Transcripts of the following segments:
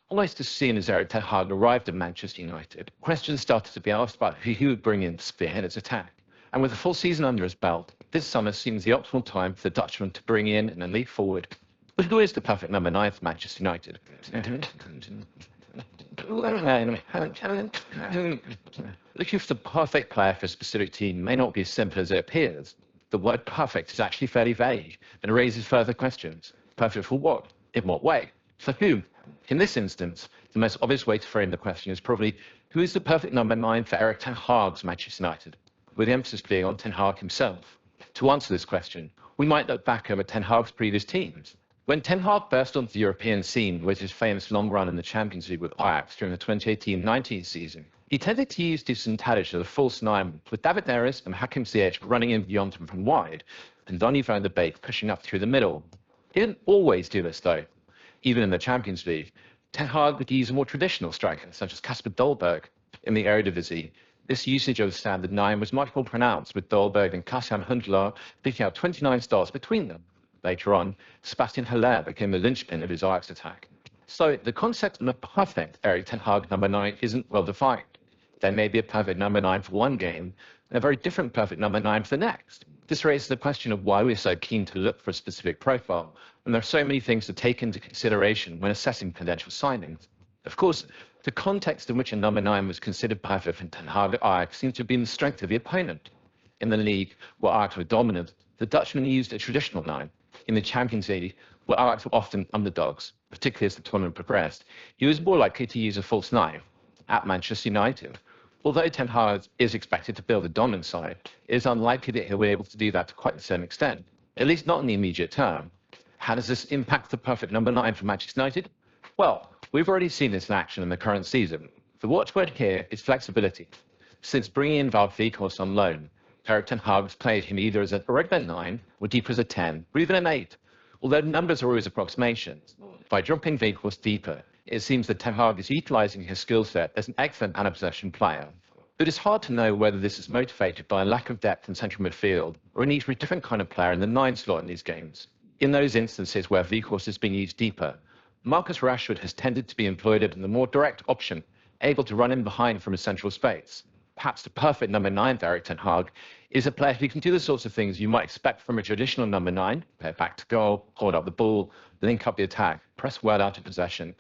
Almost as soon as Erik ten Hag arrived at Manchester United, questions started to be asked about who he would bring in to spearhead its attack. And with a full season under his belt, this summer seems the optimal time for the Dutchman to bring in an elite forward. But who is the perfect number 9 for Manchester United? Looking for the perfect player for a specific team may not be as simple as it appears. The word perfect is actually fairly vague and raises further questions. Perfect for what? In what way? For whom? In this instance, the most obvious way to frame the question is probably, who is the perfect number 9 for Erik ten Hag's Manchester United? With the emphasis being on ten Hag himself. To answer this question, we might look back over ten Hag's previous teams. When ten Hag burst onto the European scene with his famous long run in the Champions League with Ajax during the 2018-19 season, he tended to use Substantiality as a false 9, with David Neres and Hakim Ziyech running in beyond him from wide, and Donny van de Beek pushing up through the middle. He didn't always do this, though. Even in the Champions League, ten Hag would use a more traditional striker, such as Kasper Dolberg. In the Eredivisie, this usage of the standard 9 was much more pronounced, with Dolberg and Christian Huntelaar picking out 29 starts between them. Later on, Sebastian Haller became the linchpin of his Ajax attack. So the concept of a perfect Erik ten Hag number 9 isn't well defined. There may be a perfect number 9 for one game, and a very different perfect number 9 for the next. This raises the question of why we're so keen to look for a specific profile, and there are so many things to take into consideration when assessing potential signings. Of course, the context in which a number 9 was considered perfect for ten Hag at Ajax seems to have been the strength of the opponent. In the league, where Ajax were dominant, the Dutchman used a traditional 9. In the Champions League, where Ajax were often underdogs, particularly as the tournament progressed, he was more likely to use a false 9. At Manchester United, although ten Hag is expected to build a dominant side, it is unlikely that he'll be able to do that to quite the same extent, at least not in the immediate term. How does this impact the perfect number 9 for Manchester United? Well, we've already seen this in action in the current season. The watchword here is flexibility. Since bringing in Wout Weghorst on loan, Erik ten Hag has played him either as a regular 9, or deeper as a 10, or even an 8. Although numbers are always approximations, by dropping Weghorst deeper, it seems that ten Hag is utilising his skill set as an excellent out-of-possession player. But it's hard to know whether this is motivated by a lack of depth in central midfield, or a need for a different kind of player in the 9 slot in these games. In those instances where Weghorst is being used deeper, Marcus Rashford has tended to be employed as the more direct option, able to run in behind from a central space. Perhaps the perfect number 9 for Erik ten Hag is a player who can do the sorts of things you might expect from a traditional number 9, play back to goal, hold up the ball, link up the attack, press well out of possession,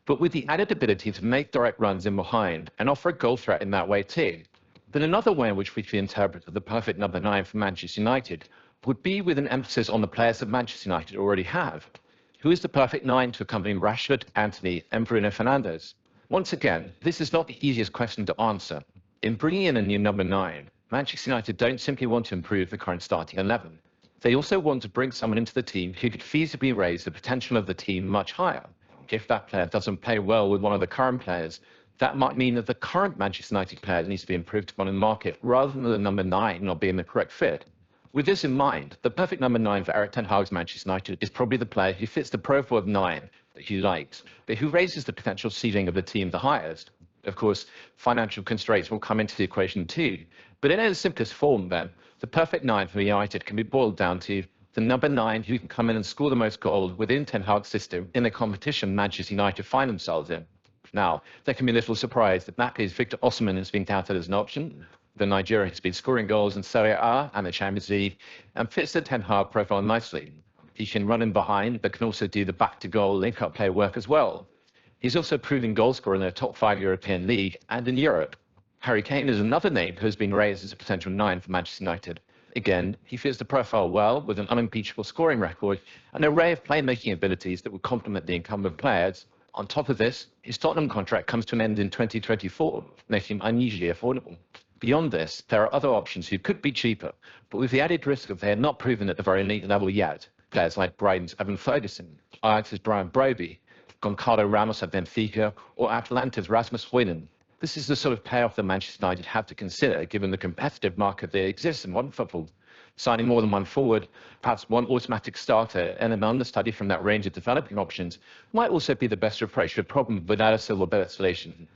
but with the added ability to make direct runs in behind and offer a goal threat in that way too. Then another way in which we can interpret the perfect number 9 for Manchester United would be with an emphasis on the players that Manchester United already have. Who is the perfect 9 to accompany Rashford, Antony, and Bruno Fernandes? Once again, this is not the easiest question to answer. In bringing in a new number 9, Manchester United don't simply want to improve the current starting 11. They also want to bring someone into the team who could feasibly raise the potential of the team much higher. If that player doesn't play well with one of the current players, that might mean that the current Manchester United player needs to be improved upon in the market, rather than the number 9 not being the correct fit. With this in mind, the perfect number 9 for Erik ten Hag's Manchester United is probably the player who fits the profile of 9 that he likes, but who raises the potential ceiling of the team the highest. Of course, financial constraints will come into the equation too, but in its simplest form then, the perfect 9 for United can be boiled down to the number 9 who can come in and score the most goals within ten Hag's system in the competition Manchester United find themselves in. Now, there can be little surprise that Napoli's Victor Osimhen has been touted as an option. The Nigerian has been scoring goals in Serie A and the Champions League and fits the ten Hag profile nicely. He can run in behind, but can also do the back-to-goal link-up play work as well. He's also a proven goalscorer in the top 5 European league and in Europe. Harry Kane is another name who has been raised as a potential 9 for Manchester United. Again, he fits the profile well with an unimpeachable scoring record and an array of playmaking abilities that would complement the incumbent players. On top of this, his Tottenham contract comes to an end in 2024, making him unusually affordable. Beyond this, there are other options who could be cheaper, but with the added risk of they are not proven at the very elite level yet. Players like Brighton's Evan Ferguson, Ajax's Brian Broby, Goncalo Ramos at Benfica, or Atalanta's Rasmus Højlund. This is the sort of payoff that Manchester United have to consider, given the competitive market that exists in modern football. Signing more than one forward, perhaps one automatic starter, and an understudy from that range of developing options might also be the best approach to a problem without a silver bullet solution.